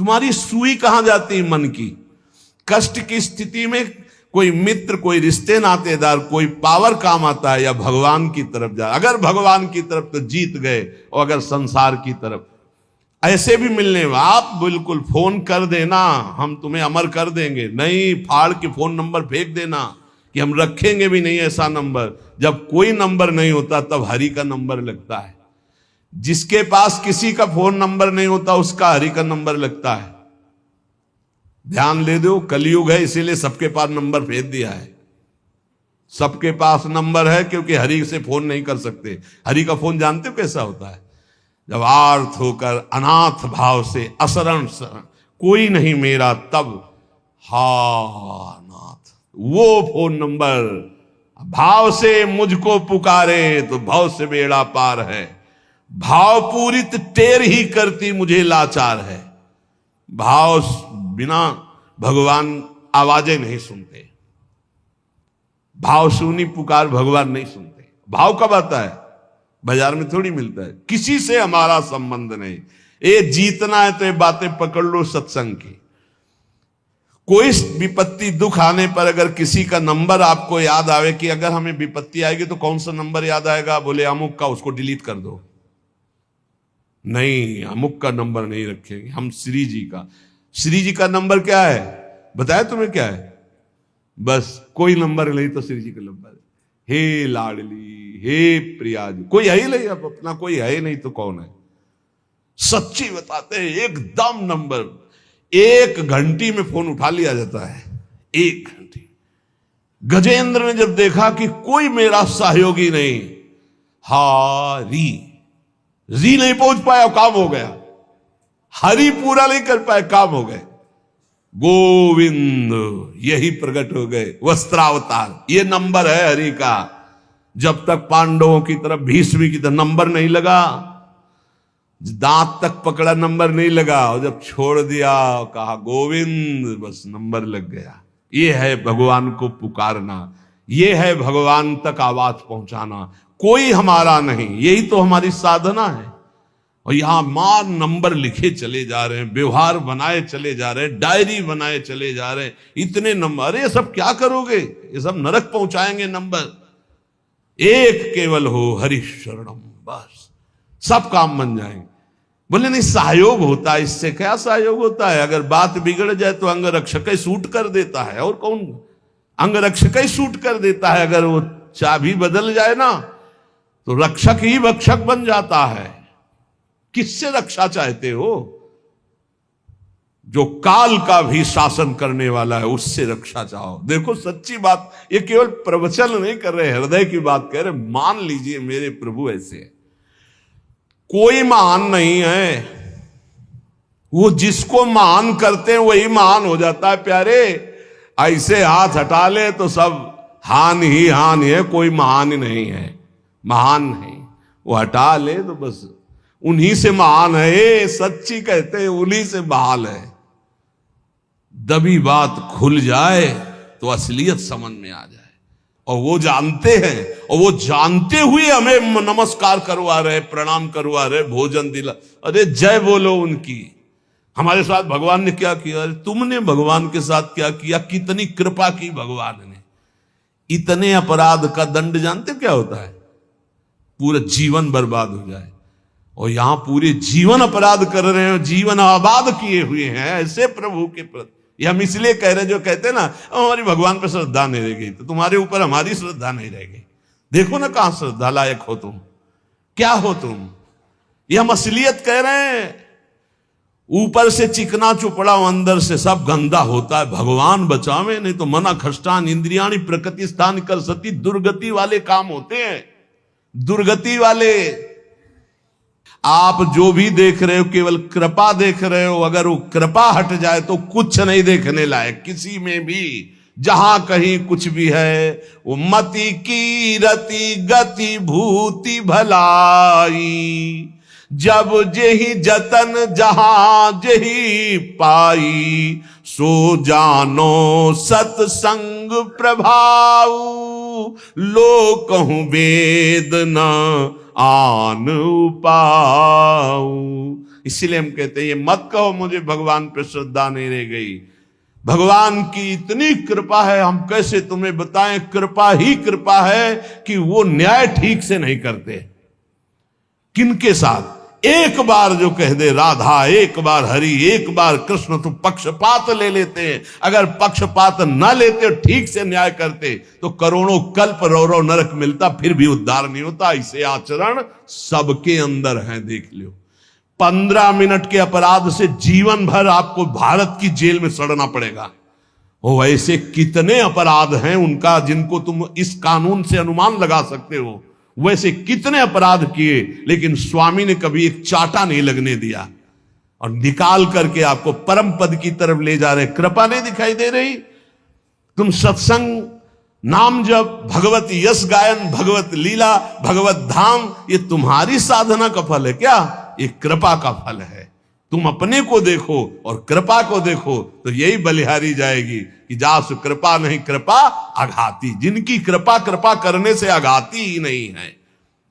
तुम्हारी सुई कहां जाती है मन की? कष्ट की स्थिति में कोई मित्र, कोई रिश्ते नातेदार, कोई पावर काम आता है या भगवान की तरफ जा? अगर भगवान की तरफ तो जीत गए, और अगर संसार की तरफ ऐसे भी मिलने, आप बिल्कुल फोन कर देना, हम तुम्हें अमर कर देंगे, नहीं फाड़ के फोन नंबर फेंक देना कि हम रखेंगे भी नहीं ऐसा नंबर। जब कोई नंबर नहीं होता तब हरि का नंबर लगता है। जिसके पास किसी का फोन नंबर नहीं होता उसका हरि का नंबर लगता है। ध्यान ले दो, कलयुग है इसीलिए सबके पास नंबर भेज दिया है। सबके पास नंबर है क्योंकि हरि से फोन नहीं कर सकते। हरि का फोन जानते हो कैसा होता है? जब आर्थ होकर अनाथ भाव से असरण कोई नहीं मेरा, तब हा नाथ, वो फोन नंबर भाव से मुझको पुकारे तो भाव से बेड़ा पार है। भाव पूरित टेर ही करती मुझे लाचार है। भाव बिना भगवान आवाजें नहीं सुनते। भाव सुनी पुकार भगवान नहीं सुनते। भाव कब आता है? बाजार में थोड़ी मिलता है। किसी से हमारा संबंध नहीं। ये जीतना है तो ये बातें पकड़ लो सत्संग की। कोई विपत्ति दुख आने पर अगर किसी का नंबर आपको याद आवे कि अगर हमें विपत्ति आएगी तो कौन सा नंबर याद आएगा? बोले अमुक का, उसको डिलीट कर दो। नहीं, अमुक का नंबर नहीं रखेंगे हम, श्री जी का। श्री जी का नंबर क्या है बताया तुम्हें? क्या है? बस कोई नंबर नहीं तो श्री जी का नंबर। हे लाडली, हे प्रिया जी, कोई है ही नहीं अब अपना, कोई है ही नहीं तो कौन है? सच्ची बताते हैं, एकदम नंबर। 1 घंटी में फोन उठा लिया जाता है। 1 घंटी। गजेंद्र ने जब देखा कि कोई मेरा सहयोगी नहीं, री नहीं पहुंच पाया, काम हो गया। हरि पूरा नहीं कर पाए, काम हो गए। गोविंद यही प्रकट हो गए, वस्त्रावतार। ये नंबर है हरि का। जब तक पांडवों की तरफ, भीष्म की तरफ नंबर नहीं लगा, दांत तक पकड़ा नंबर नहीं लगा, और जब छोड़ दिया कहा गोविंद, बस नंबर लग गया। ये है भगवान को पुकारना, ये है भगवान तक आवाज पहुंचाना। कोई हमारा नहीं, यही तो हमारी साधना है। और यहां मां नंबर लिखे चले जा रहे हैं, व्यवहार बनाए चले जा रहे हैं, डायरी बनाए चले जा रहे हैं। इतने नंबर, अरे सब क्या करोगे? ये सब नरक पहुंचाएंगे नंबर। एक केवल हो हरि शरणम, बस सब काम बन जाएंगे। बोले नहीं, सहयोग होता है। इससे क्या सहयोग होता है? अगर बात बिगड़ जाए तो अंग रक्षक ही सूट कर देता है। और कौन? अंग रक्षक ही सूट कर देता है। अगर वो चाबी बदल जाए ना तो रक्षक ही भक्षक बन जाता है। किससे रक्षा चाहते हो? जो काल का भी शासन करने वाला है, उससे रक्षा चाहो। देखो सच्ची बात, ये केवल प्रवचन नहीं कर रहे, हृदय की बात कह रहे। मान लीजिए मेरे प्रभु ऐसे है, कोई महान नहीं है। वो जिसको महान करते हैं वही महान हो जाता है प्यारे। ऐसे हाथ हटा ले तो सब हान ही हान है, कोई महान ही नहीं है। महान है वो हटा ले तो बस उन्हीं से महान है। सच्ची कहते हैं उन्हीं से बहाल है। दबी बात खुल जाए तो असलियत समझ में आ जाए। और वो जानते हैं, और वो जानते हुए हमें नमस्कार करवा रहे, प्रणाम करवा रहे, भोजन दिला। अरे जय बोलो उनकी। हमारे साथ भगवान ने क्या किया? अरे तुमने भगवान के साथ क्या किया? कितनी कृपा की भगवान ने। इतने अपराध का दंड जानते क्या होता है? पूरा जीवन बर्बाद हो जाए। और यहां पूरे जीवन अपराध कर रहे हैं, जीवन आबाद किए हुए हैं ऐसे प्रभु के प्रति। ये हम इसलिए कह रहे हैं, जो कहते हैं ना हमारी भगवान पर श्रद्धा नहीं रह गई तो तुम्हारे ऊपर हमारी श्रद्धा नहीं रह गई। देखो ना कहां श्रद्धा लायक हो तुम, क्या हो तुम। ये हम असलियत कह रहे हैं। ऊपर से चिकना चुपड़ा, अंदर से सब गंदा होता है। भगवान बचावे, नहीं तो मना खष्टान इंद्रियाणी प्रकृति स्थान कर सती। दुर्गति वाले काम होते हैं, दुर्गति वाले। आप जो भी देख रहे हो केवल कृपा देख रहे हो। अगर वो कृपा हट जाए तो कुछ नहीं देखने लायक किसी में भी। जहां कहीं कुछ भी है वो मति की रति गति भूति भलाई। जब जेहि जतन जहां जेहि पाई, सो जानो सत्संग प्रभाव। लो कहूं वेद न आन पाऊ। इसीलिए हम कहते हैं ये मत कहो मुझे भगवान पे श्रद्धा नहीं रह गई। भगवान की इतनी कृपा है, हम कैसे तुम्हें बताएं। कृपा ही कृपा है कि वो न्याय ठीक से नहीं करते। किनके साथ? एक बार जो कह दे राधा, एक बार हरि, एक बार कृष्ण, तो पक्षपात ले लेते हैं। अगर पक्षपात न लेते, ठीक से न्याय करते, तो करोड़ों कल्प रो नरक मिलता, फिर भी उद्धार नहीं होता। इसे आचरण सबके अंदर है, देख लो। 15 मिनट के अपराध से जीवन भर आपको भारत की जेल में सड़ना पड़ेगा। वो ऐसे कितने अपराध हैं उनका, जिनको तुम इस कानून से अनुमान लगा सकते हो। वैसे कितने अपराध किए, लेकिन स्वामी ने कभी एक चाटा नहीं लगने दिया और निकाल करके आपको परम पद की तरफ ले जा रहे। कृपा नहीं दिखाई दे रही? तुम सत्संग, नाम जप, भगवत यश गायन, भगवत लीला, भगवत धाम, ये तुम्हारी साधना का फल है क्या? ये कृपा का फल है। तुम अपने को देखो और कृपा को देखो, तो यही बलिहारी जाएगी कि जासु कृपा नहीं कृपा आघाती। जिनकी कृपा कृपा करने से आघाती ही नहीं है।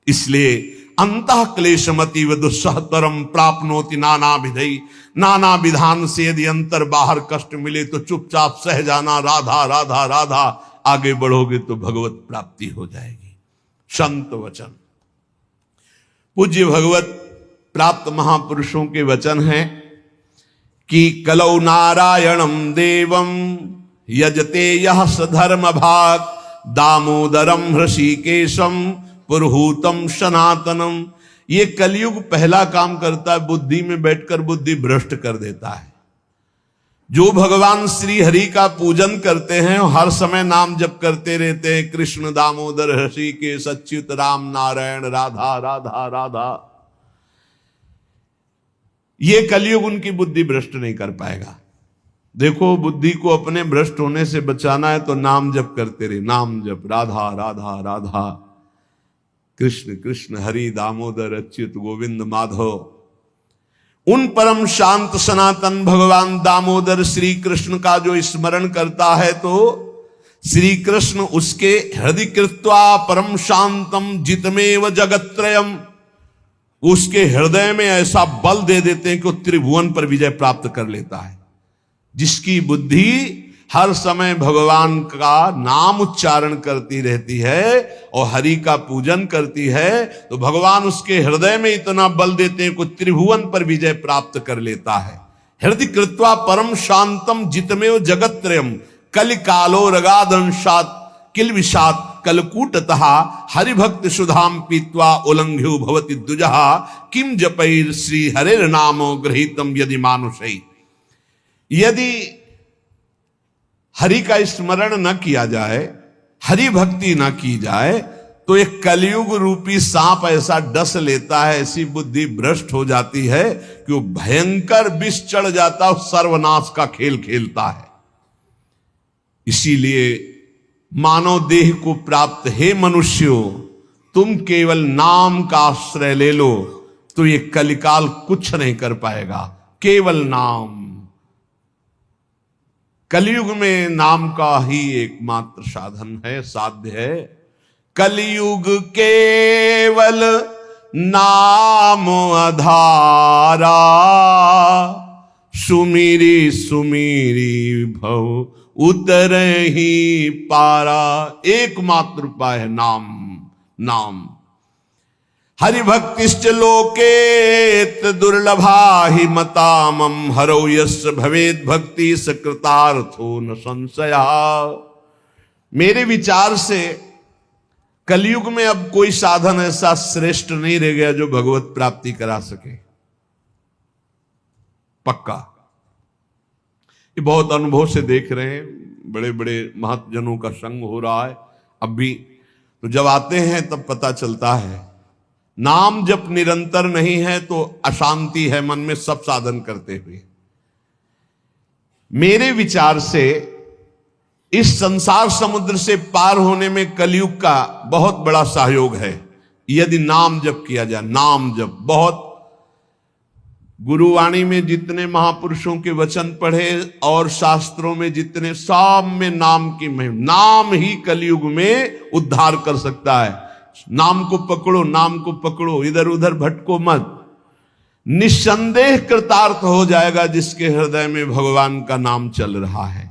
इसलिए अंतः क्लेशमति व दुस्सहतरम प्राप्नोति नाना विधि। नाना विधान से यदि अंतर बाहर कष्ट मिले तो चुपचाप सह जाना, राधा राधा राधा। आगे बढ़ोगे तो भगवत प्राप्ति हो जाएगी। संत वचन, पूज्य भगवत प्राप्त महापुरुषों के वचन हैं कि कलौ नारायणम देवम यजते यह सधर्म भाग, दामोदरम हृषिकेशम पुरहूतम सनातनम। ये कलयुग पहला काम करता है, बुद्धि में बैठकर बुद्धि भ्रष्ट कर देता है। जो भगवान श्री हरि का पूजन करते हैं, हर समय नाम जप करते रहते हैं, कृष्ण दामोदर हृषिकेश अच्युत राम नारायण राधा राधा राधा। ये कलयुग उनकी बुद्धि भ्रष्ट नहीं कर पाएगा। देखो, बुद्धि को अपने भ्रष्ट होने से बचाना है तो नाम जप करते रहे। नाम जप, राधा राधा राधा, कृष्ण कृष्ण, हरि दामोदर अच्युत गोविंद माधव। उन परम शांत सनातन भगवान दामोदर श्री कृष्ण का जो स्मरण करता है, तो श्री कृष्ण उसके हृदय कृत्वा परम शांतम जितमेव जगत्त्रयम, उसके हृदय में ऐसा बल दे देते हैं कि वो त्रिभुवन पर विजय प्राप्त कर लेता है। जिसकी बुद्धि हर समय भगवान का नाम उच्चारण करती रहती है और हरि का पूजन करती है, तो भगवान उसके हृदय में इतना बल देते हैं कि त्रिभुवन पर विजय प्राप्त कर लेता है। हृदय कृत्वा परम शांतम जितमेव जगत्त्रयम कलिकालो रगादंशात किल विषात कलकूटतः हरिभक्त सुधाम पीत्वा उल्लंघ्यो भवति द्विजः किम जपैर श्री हरेर नामो गृहीतम यदि मानुषै। यदि हरि का स्मरण न किया जाए, हरि भक्ति न की जाए, तो एक कलयुग रूपी सांप ऐसा डस लेता है, ऐसी बुद्धि भ्रष्ट हो जाती है कि वो भयंकर विष चढ़ जाता है, सर्वनाश का खेल खेलता है। इसीलिए मानव देह को प्राप्त हे मनुष्यों, तुम केवल नाम का आश्रय ले लो तो ये कलिकाल कुछ नहीं कर पाएगा। केवल नाम, कलयुग में नाम का ही एकमात्र साधन है, साध्य है। कलयुग केवल नाम आधारा, सुमिरी सुमिरी भव उतर ही पारा। एकमात्र उपाय है नाम, नाम। हरिभक्तिश्च लोकेत दुर्लभा हि मतामम, हरौ यस्य भवेद भक्ति सकृतार्थो न संशया। मेरे विचार से कलयुग में अब कोई साधन ऐसा श्रेष्ठ नहीं रह गया जो भगवत प्राप्ति करा सके। पक्का, ये बहुत अनुभव से देख रहे हैं। बड़े बड़े महतजनों का संग हो रहा है अब भी, तो जब आते हैं तब पता चलता है नाम जब निरंतर नहीं है तो अशांति है मन में, सब साधन करते हुए। मेरे विचार से इस संसार समुद्र से पार होने में कलयुग का बहुत बड़ा सहयोग है, यदि नाम जप किया जाए। नाम जप बहुत, गुरुवाणी में जितने महापुरुषों के वचन पढ़े और शास्त्रों में जितने, सब में नाम की महिमा। नाम ही कलयुग में उद्धार कर सकता है। नाम को पकड़ो, नाम को पकड़ो, इधर उधर भटको मत। निस्संदेह कृतार्थ हो जाएगा जिसके हृदय में भगवान का नाम चल रहा है।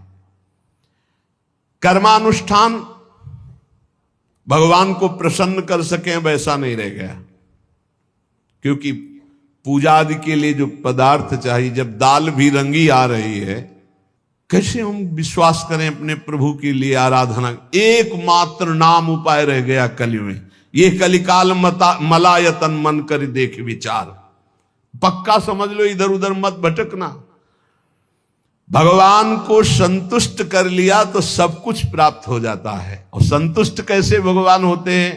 कर्मानुष्ठान भगवान को प्रसन्न कर सकें वैसा नहीं रह गया, क्योंकि पूजा आदि के लिए जो पदार्थ चाहिए, जब दाल भी रंगी आ रही है, कैसे हम विश्वास करें अपने प्रभु के लिए आराधना। एकमात्र नाम उपाय रह गया कलि में, ये कलिकाल मलायतन मन कर देख विचार। पक्का समझ लो, इधर उधर मत भटकना। भगवान को संतुष्ट कर लिया तो सब कुछ प्राप्त हो जाता है। और संतुष्ट कैसे भगवान होते हैं?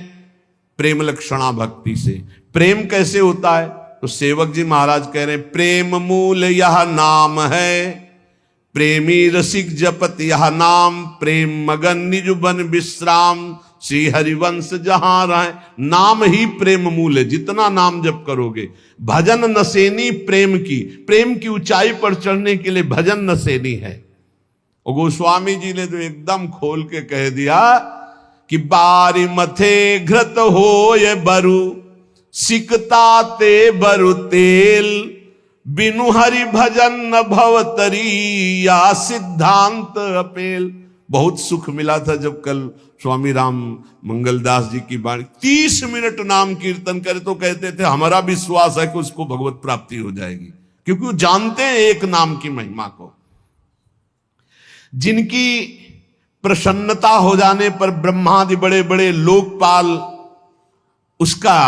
प्रेम लक्षणा भक्ति से। प्रेम कैसे होता है? तो सेवक जी महाराज कह रहे हैं, प्रेम मूल यह नाम है, प्रेमी रसिक जपत यह नाम, प्रेम मगन निज बन विश्राम, श्री हरिवंश जहां रहे। नाम ही प्रेम मूल है, जितना नाम जप करोगे। भजन नसेनी प्रेम की ऊंचाई पर चढ़ने के लिए भजन नसेनी है। और गोस्वामी जी ने तो एकदम खोल के कह दिया कि बारी मथे घृत हो ये बरु, सिकता ते बरु तेल, बिनु हरि भजन न भवतरी, या सिद्धांत अपेल। बहुत सुख मिला था जब कल स्वामी राम मंगलदास जी की बाणी 30 मिनट नाम कीर्तन करे तो कहते थे हमारा विश्वास है कि उसको भगवत प्राप्ति हो जाएगी, क्योंकि वो जानते हैं एक नाम की महिमा को। जिनकी प्रसन्नता हो जाने पर ब्रह्मादि बड़े बड़े लोकपाल उसका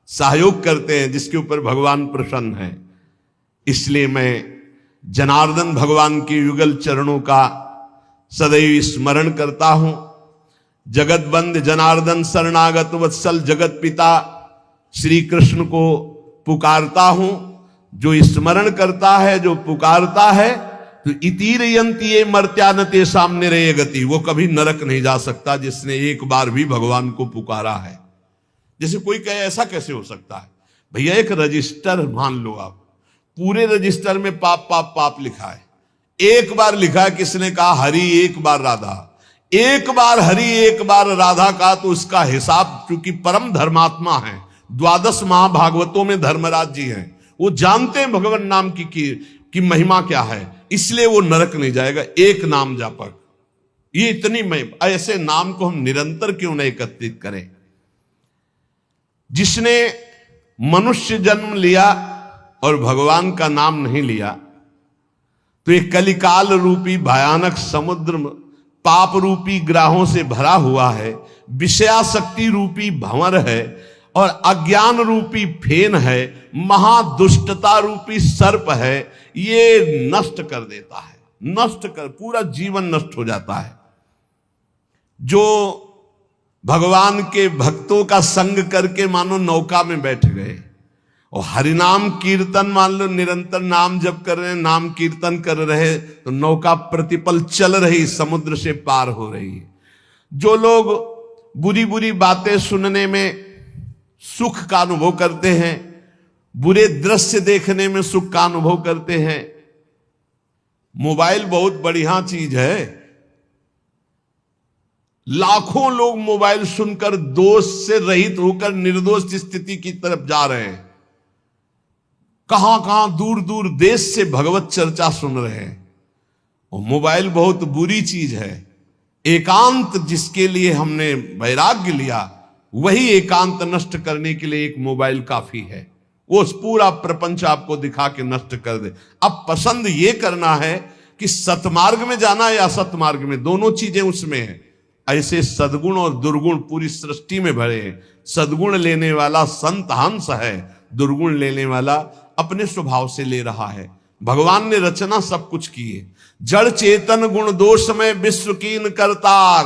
सहयोग करते हैं, जिसके ऊपर भगवान प्रसन्न है। इसलिए मैं जनार्दन भगवान के युगल चरणों का सदैव स्मरण करता हूं। जगत बंद जनार्दन शरणागत वत्सल जगत पिता श्री कृष्ण को पुकारता हूं। जो स्मरण करता है, जो पुकारता है, तो इतीर यंती ये मर्त्यानते सामने रहे गति, वो कभी नरक नहीं जा सकता जिसने एक बार भी भगवान को पुकारा है। जैसे कोई कहे ऐसा कैसे हो सकता है? भैया एक रजिस्टर मान लो आप, पूरे रजिस्टर में पाप पाप पाप लिखा है। एक बार लिखा है, किसने कहा हरि एक बार राधा, एक बार हरि एक बार राधा का, तो उसका हिसाब, चूंकि परम धर्मात्मा है, 12 महाभागवतों में धर्मराज जी हैं, वो जानते हैं भगवान नाम की महिमा क्या है, इसलिए वो नरक नहीं जाएगा। एक नाम जापक, ये इतनी महिमा। ऐसे नाम को हम निरंतर क्यों नहीं एकत्रित करें? जिसने मनुष्य जन्म लिया और भगवान का नाम नहीं लिया, तो एक कलिकाल रूपी भयानक समुद्र पाप रूपी ग्राहों से भरा हुआ है, विषयाशक्ति रूपी भंवर है, और अज्ञान रूपी फेन है, महादुष्टता रूपी सर्प है। ये नष्ट कर देता है, नष्ट कर, पूरा जीवन नष्ट हो जाता है। जो भगवान के भक्तों का संग करके मानो नौका में बैठ गए, और हरिनाम कीर्तन मान लो निरंतर नाम जप कर रहे हैं, नाम कीर्तन कर रहे, तो नौका प्रतिपल चल रही, समुद्र से पार हो रही है। जो लोग बुरी बुरी बातें सुनने में सुख का अनुभव करते हैं, बुरे दृश्य देखने में सुख का अनुभव करते हैं। मोबाइल बहुत बढ़िया चीज है, लाखों लोग मोबाइल सुनकर दोष से रहित होकर निर्दोष स्थिति की तरफ जा रहे हैं। कहां कहां दूर दूर देश से भगवत चर्चा सुन रहे हैं। और मोबाइल बहुत बुरी चीज है। एकांत जिसके लिए हमने वैराग्य लिया, वही एकांत नष्ट करने के लिए एक मोबाइल काफी है। वो पूरा प्रपंच आपको दिखा के नष्ट कर दे। अब पसंद ये करना है कि सतमार्ग में जाना है या असतमार्ग में, दोनों चीजें उसमें है। ऐसे सद्गुण और दुर्गुण पूरी सृष्टि में भरे हैं। सद्गुण लेने वाला संत हंस है, दुर्गुण लेने वाला अपने स्वभाव से ले रहा है। भगवान ने रचना सब कुछ की है। जड़ चेतन गुण दोष में विश्व कीन करतार,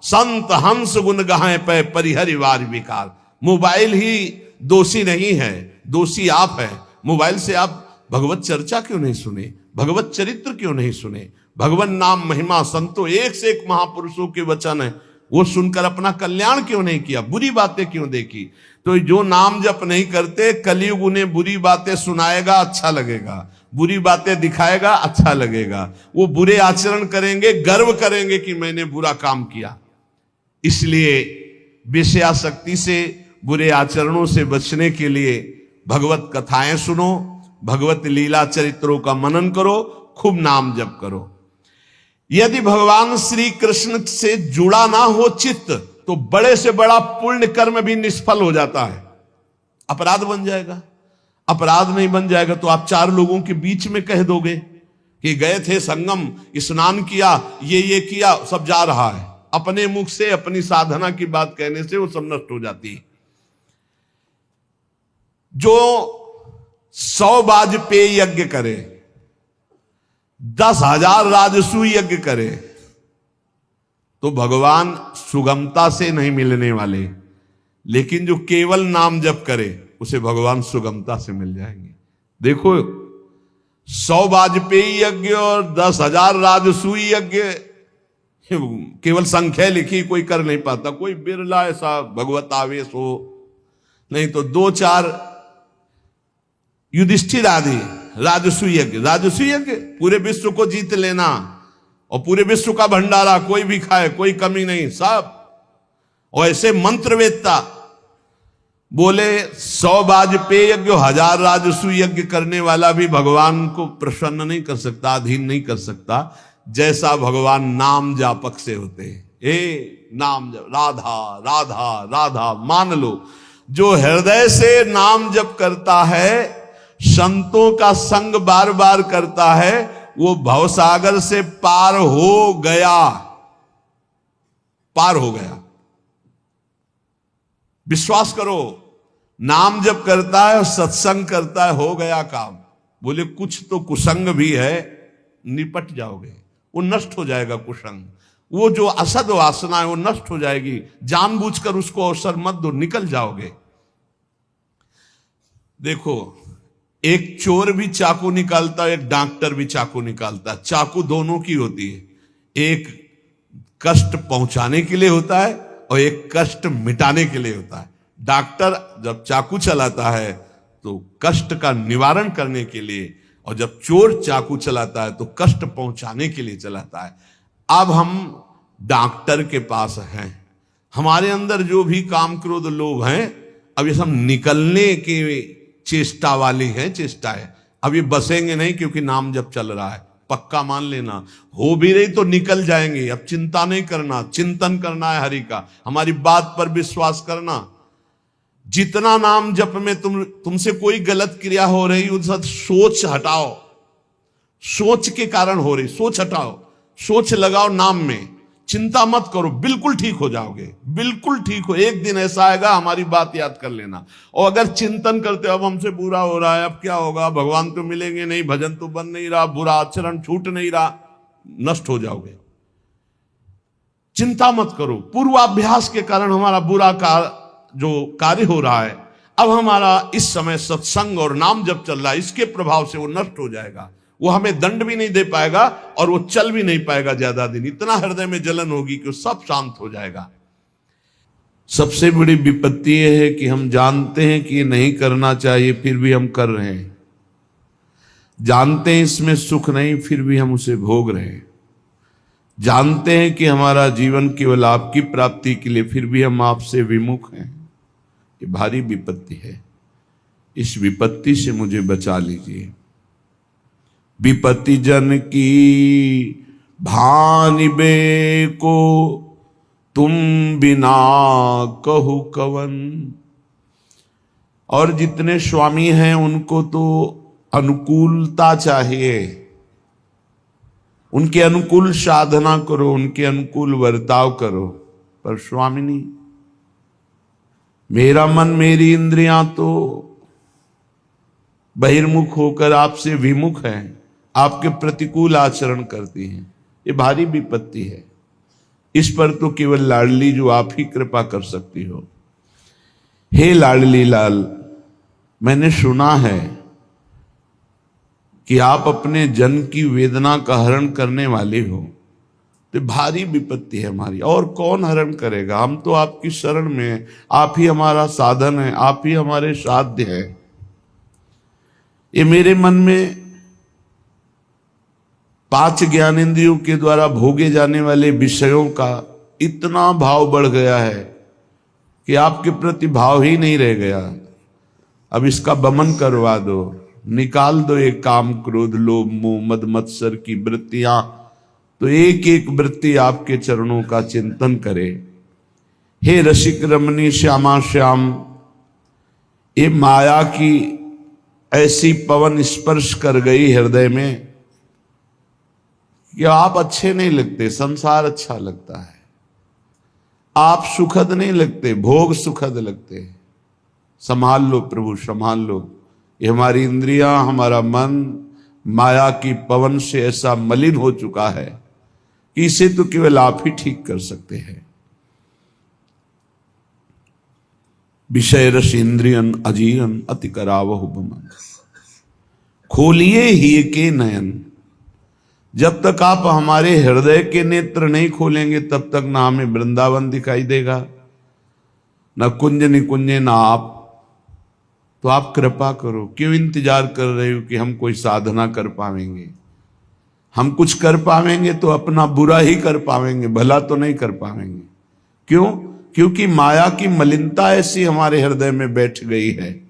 संत हंस गुण गाहे पे परिहरिवार विकार। मोबाइल ही दोषी नहीं है, दोषी आप है। मोबाइल से आप भगवत चर्चा क्यों नहीं सुने, भगवत चरित्र क्यों नहीं सुने, भगवान नाम महिमा संतो एक से एक महापुरुषों के वचन है, वो सुनकर अपना कल्याण क्यों नहीं किया, बुरी बातें क्यों देखी। तो जो नाम जप नहीं करते, कलयुग उन्हें बुरी बातें सुनाएगा, अच्छा लगेगा, बुरी बातें दिखाएगा, अच्छा लगेगा। वो बुरे आचरण करेंगे, गर्व करेंगे कि मैंने बुरा काम किया। इसलिए विषयाशक्ति से, बुरे आचरणों से बचने के लिए भगवत कथाएं सुनो, भगवत लीला चरित्रों का मनन करो, खूब नाम जप करो। यदि भगवान श्री कृष्ण से जुड़ा ना हो चित्त, तो बड़े से बड़ा पुण्य कर्म भी निष्फल हो जाता है, अपराध बन जाएगा। अपराध नहीं बन जाएगा तो आप चार लोगों के बीच में कह दोगे कि गए थे संगम, स्नान किया, ये किया, सब जा रहा है। अपने मुख से अपनी साधना की बात कहने से वो सब नष्ट हो जाती है। जो 100 वाजपेयी यज्ञ करे, 10,000 राजसूय यज्ञ करे, तो भगवान सुगमता से नहीं मिलने वाले, लेकिन जो केवल नाम जप करे उसे भगवान सुगमता से मिल जाएंगे। देखो, 100 वाजपेयी यज्ञ और 10,000 राजसूय यज्ञ, केवल संख्या लिखी, कोई कर नहीं पाता, कोई बिरला ऐसा भगवत आवेश हो, नहीं तो 2-4 युधिष्ठिर आदि राजसूय यज्ञ। राजसूय यज्ञ पूरे विश्व को जीत लेना और पूरे विश्व का भंडारा, कोई भी खाए, कोई कमी नहीं, सब। और ऐसे मंत्रवेत्ता बोले 100 वाजपेयी यज्ञ, 1000 राजसूय यज्ञ करने वाला भी भगवान को प्रसन्न नहीं कर सकता, अधीन नहीं कर सकता, जैसा भगवान नाम जापक से होते हैं। नाम जप, राधा राधा राधा, मान लो जो हृदय से नाम जप करता है, संतों का संग बार बार करता है, वो भवसागर से पार हो गया, पार हो गया। विश्वास करो, नाम जप करता है और सत्संग करता है, हो गया काम। बोले कुछ तो कुसंग भी है, निपट जाओगे, वो नष्ट हो जाएगा कुसंग। वो जो असद वासना है वो नष्ट हो जाएगी, जानबूझकर उसको अवसर मत दो, निकल जाओगे। देखो, एक चोर भी चाकू निकालता है, एक डॉक्टर भी चाकू निकालता है, चाकू दोनों की होती है, एक कष्ट पहुंचाने के लिए होता है और एक कष्ट मिटाने के लिए होता है। डॉक्टर जब चाकू चलाता है तो कष्ट का निवारण करने के लिए, और जब चोर चाकू चलाता है तो कष्ट पहुंचाने के लिए चलाता है। अब हम डॉक्टर के पास हैं, हमारे अंदर जो भी काम क्रोध लोभ हैं, अब ये सब निकलने की चेष्टा वाली है, चेष्टा है। अब ये बसेंगे नहीं, क्योंकि नाम जब चल रहा है, पक्का मान लेना। हो भी रही तो निकल जाएंगे। अब चिंता नहीं करना, चिंतन करना है हरि का, हमारी बात पर विश्वास करना। जितना नाम जप में तुमसे कोई गलत क्रिया हो रही, उस सोच हटाओ, सोच के कारण हो रही, सोच हटाओ, सोच लगाओ नाम में, चिंता मत करो, बिल्कुल ठीक हो जाओगे, बिल्कुल ठीक हो। एक दिन ऐसा आएगा, हमारी बात याद कर लेना। और अगर चिंतन करते हो अब हमसे बुरा हो रहा है, अब क्या होगा, भगवान तो मिलेंगे नहीं, भजन तो बन नहीं रहा, बुरा आचरण छूट नहीं रहा, नष्ट हो जाओगे। चिंता मत करो, पूर्वाभ्यास के कारण हमारा बुरा जो कार्य हो रहा है, अब हमारा इस समय सत्संग और नाम जब चल रहा है, इसके प्रभाव से वो नष्ट हो जाएगा। वो हमें दंड भी नहीं दे पाएगा और वो चल भी नहीं पाएगा ज्यादा दिन। इतना हृदय में जलन होगी कि वो सब शांत हो जाएगा। सबसे बड़ी विपत्ति यह है कि हम जानते हैं कि ये नहीं करना चाहिए, फिर भी हम कर रहे हैं। जानते हैं इसमें सुख नहीं, फिर भी हम उसे भोग रहे हैं। जानते हैं कि हमारा जीवन केवल आपकी प्राप्ति के लिए, फिर भी हम आपसे विमुख हैं। ये भारी विपत्ति है, इस विपत्ति से मुझे बचा लीजिए। विपत्ति जन की भानिबे को, तुम बिना कहु कवन। और जितने स्वामी हैं उनको तो अनुकूलता चाहिए, उनके अनुकूल साधना करो, उनके अनुकूल वर्ताव करो। पर स्वामिनी, मेरा मन मेरी इंद्रियां तो बहिर्मुख होकर आपसे विमुख हैं, आपके प्रतिकूल आचरण करती हैं। ये भारी विपत्ति है। इस पर तो केवल लाडली जो आप ही कृपा कर सकती हो। हे लाडली लाल, मैंने सुना है कि आप अपने जन की वेदना का हरण करने वाले हो। तो भारी विपत्ति है हमारी, और कौन हरण करेगा? हम तो आपकी शरण में हैं, आप ही हमारा साधन है, आप ही हमारे साध्य है। ये मेरे मन में 5 ज्ञानेंद्रियों के द्वारा भोगे जाने वाले विषयों का इतना भाव बढ़ गया है कि आपके प्रति भाव ही नहीं रह गया। अब इसका बमन करवा दो, निकाल दो ये काम क्रोध लोभ मोह मद मत्सर की वृत्तियां। तो एक एक वृत्ति आपके चरणों का चिंतन करे। हे रसिक रमणी श्यामा श्याम, ये माया की ऐसी पवन स्पर्श कर गई हृदय में कि आप अच्छे नहीं लगते, संसार अच्छा लगता है। आप सुखद नहीं लगते, भोग सुखद लगते। संभाल लो प्रभु, संभाल लो। ये हमारी इंद्रियां, हमारा मन माया की पवन से ऐसा मलिन हो चुका है कि इसे तो केवल आप ही ठीक कर सकते हैं। विषय रस इंद्रियन अजीरन अति करावहु बमन, खोलिए ही के नयन। जब तक आप हमारे हृदय के नेत्र नहीं खोलेंगे तब तक ना हमें वृंदावन दिखाई देगा, ना कुंज निकुंजे, ना आप। तो आप कृपा करो। क्यों इंतजार कर रहे हो कि हम कोई साधना कर पाएंगे? हम कुछ कर पाएंगे तो अपना बुरा ही कर पाएंगे, भला तो नहीं कर पाएंगे। क्यों? क्योंकि माया की मलिनता ऐसी हमारे हृदय में बैठ गई है।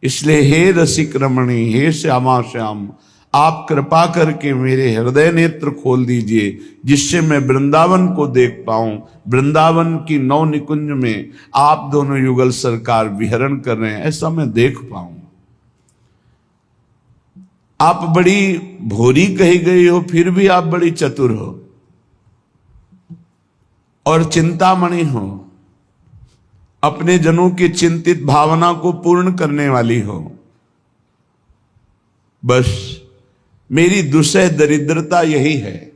इसलिए हे रसिक रमणी, हे श्यामा श्याम, आप कृपा करके मेरे हृदय नेत्र खोल दीजिए, जिससे मैं वृंदावन को देख पाऊं। वृंदावन की नौ निकुंज में आप दोनों युगल सरकार विहरण कर रहे हैं, ऐसा मैं देख पाऊं। आप बड़ी भोरी कही गई हो, फिर भी आप बड़ी चतुर हो और चिंतामणि हो। अपने जनों की चिंतित भावना को पूर्ण करने वाली हो। बस मेरी दुसह दरिद्रता यही है,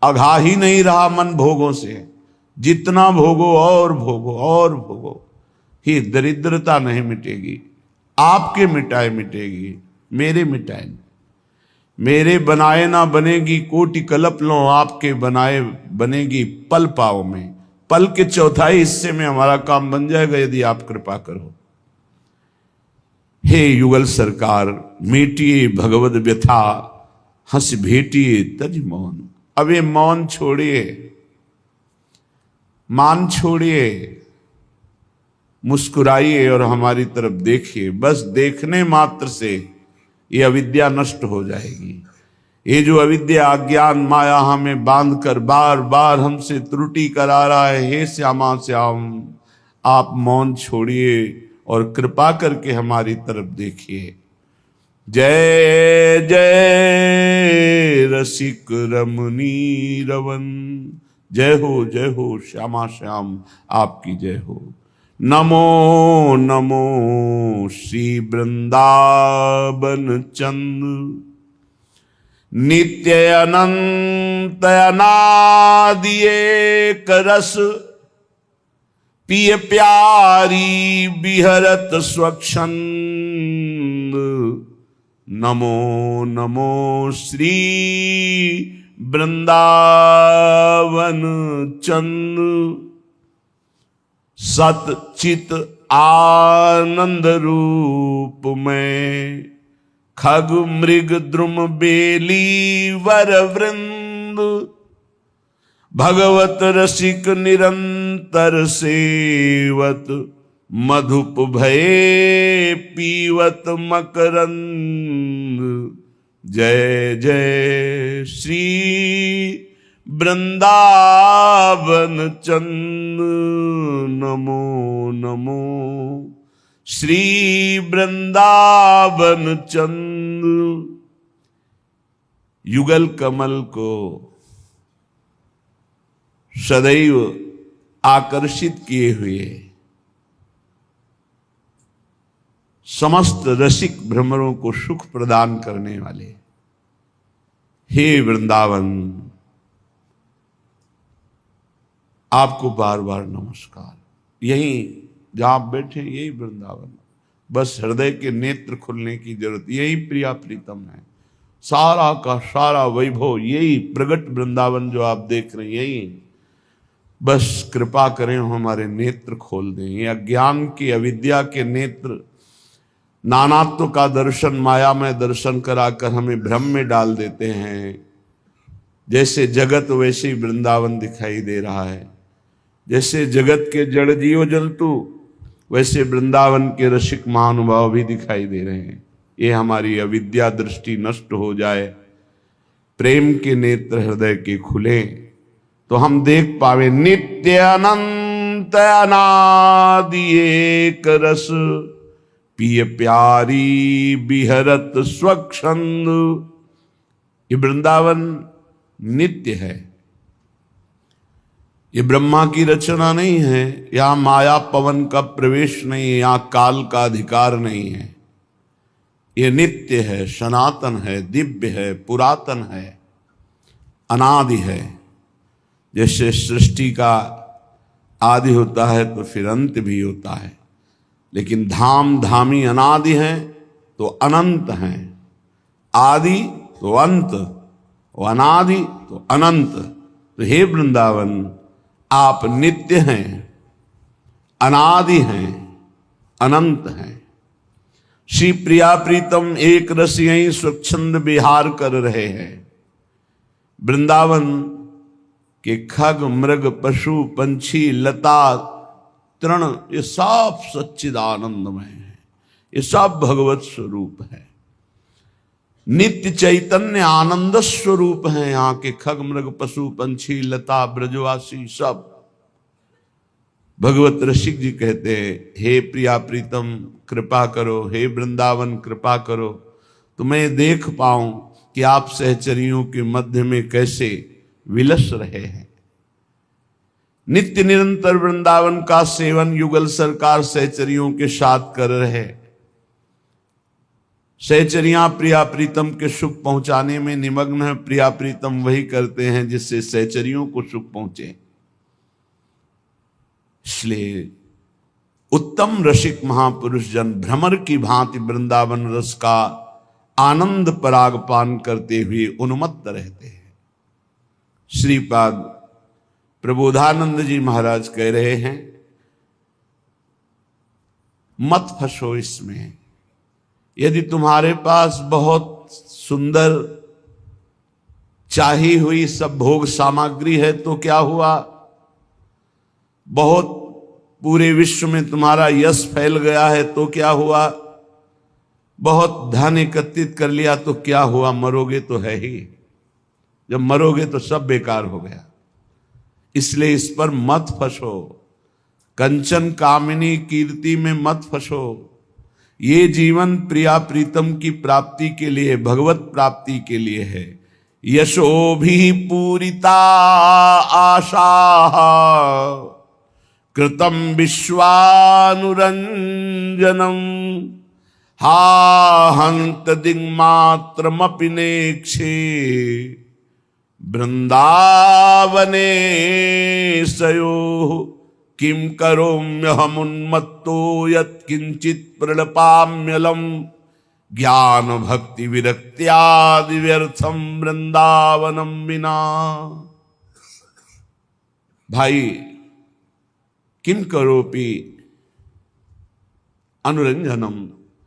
अघा ही नहीं रहा मन भोगों से। जितना भोगो और भोगो और भोगो, ही दरिद्रता नहीं मिटेगी। आपके मिटाए मिटेगी, मेरे मिटाए। मेरे बनाए ना बनेगी कोटि कल्प लो, आपके बनाए बनेगी पल पाओ में। पल के चौथाई हिस्से में हमारा काम बन जाएगा यदि आप कृपा करो। हे युगल सरकार, मीटिए भगवद व्यथा, हंस भेटिए तज मौन। अब ये मौन छोड़िए, मान छोड़िए, मुस्कुराइए और हमारी तरफ देखिए। बस देखने मात्र से ये अविद्या नष्ट हो जाएगी। ये जो अविद्या अज्ञान माया हमें बांधकर बार बार हमसे त्रुटि करा रहा है, हे श्यामा श्याम, आप मौन छोड़िए और कृपा करके हमारी तरफ देखिए। जय जय रसिक रमणी रवन, जय हो श्यामा श्याम, आपकी जय हो। नमो नमो श्री वृंदावन चंद, नित्य अनंत अनादि एक रस, पिय प्यारी बिहरत स्वच्छंद। नमो नमो श्री वृंदावन चंद, सत चित आनंद रूप में, खग मृग द्रुम बेली वर वृंद। भगवत रसिक निरंतर सेवत, मधुप भये पीवत मकरंद। जय जय श्री वृंदावन चंद, नमो नमो श्री वृंदावन चंद। युगल कमल को सदैव आकर्षित किए हुए समस्त रसिक भ्रमरों को सुख प्रदान करने वाले हे वृंदावन, आपको बार बार नमस्कार। यही जहां आप बैठे यही वृंदावन, बस हृदय के नेत्र खुलने की जरूरत। यही प्रिया प्रीतम है। सारा का सारा वैभव यही प्रगट वृंदावन जो आप देख रहे हैं, यही। बस कृपा करें, हमारे नेत्र खोल दें। ये अज्ञान की अविद्या के नेत्र नानात्व का दर्शन, माया में दर्शन कराकर हमें भ्रम में डाल देते हैं। जैसे जगत वैसे ही वृंदावन दिखाई दे रहा है। जैसे जगत के जड़ जीव जंतु वैसे वृंदावन के रसिक महानुभाव भी दिखाई दे रहे हैं। ये हमारी अविद्या दृष्टि नष्ट हो जाए, प्रेम के नेत्र हृदय के खुले, तो हम देख पावे नित्य अनंत अनादि एक रस, पिय प्यारी बिहरत स्वच्छंद। ये वृंदावन नित्य है, ये ब्रह्मा की रचना नहीं है, यहां माया पवन का प्रवेश नहीं है, यहां काल का अधिकार नहीं है। ये नित्य है, सनातन है, दिव्य है, पुरातन है, अनादि है। जैसे सृष्टि का आदि होता है तो फिर अंत भी होता है, लेकिन धाम धामी अनादि हैं तो अनंत हैं। आदि तो अंत, अनादि तो अनंत। तो हे वृंदावन, आप नित्य हैं, अनादि हैं, अनंत हैं। श्री प्रिया प्रीतम एक रस यहीं स्वच्छंद विहार कर रहे हैं। वृंदावन के खग मृग पशु पंछी लता तृण ये सब सच्चिदानंदमय है, ये सब भगवत स्वरूप है, नित्य चैतन्य आनंद स्वरूप है। यहाँ के खग मृग पशु पंछी लता ब्रजवासी सब। भगवत रसिक जी कहते हैं, हे प्रिया प्रीतम कृपा करो, हे वृंदावन कृपा करो, तो मैं देख पाऊं कि आप सहचरियों के मध्य में कैसे विलस रहे हैं। नित्य निरंतर वृंदावन का सेवन युगल सरकार सहचरियों के साथ कर रहे। सहचरियां प्रिया प्रीतम के सुख पहुंचाने में निमग्न है। प्रिया प्रीतम वही करते हैं जिससे सहचरियों को सुख पहुंचे। इसलिए उत्तम रसिक महापुरुष जन भ्रमर की भांति वृंदावन रस का आनंद पराग पान करते हुए उन्मत्त रहते हैं। श्रीपाद प्रबोधानंद जी महाराज कह रहे हैं, मत फंसो इसमें। यदि तुम्हारे पास बहुत सुंदर चाही हुई सब भोग सामग्री है तो क्या हुआ, बहुत पूरे विश्व में तुम्हारा यश फैल गया है तो क्या हुआ, बहुत धन एकत्रित कर लिया तो क्या हुआ, मरोगे तो है ही। जब मरोगे तो सब बेकार हो गया। इसलिए इस पर मत फंसो, कंचन कामिनी कीर्ति में मत फंसो। ये जीवन प्रिया प्रीतम की प्राप्ति के लिए, भगवत प्राप्ति के लिए है। यशो भी पूरिता आशा कृतम विश्वानुरंजनम हा हंत दिग्मात्रमपि नेक्षे वृंदावने सयो किम करोम्यहमुन्मत्तो यत्किंचित् प्रणपाम्यलम ज्ञान भक्ति विरक्त्यादि व्यर्थम वृंदावनम विना। भाई किम करोपि अनुरंजनम,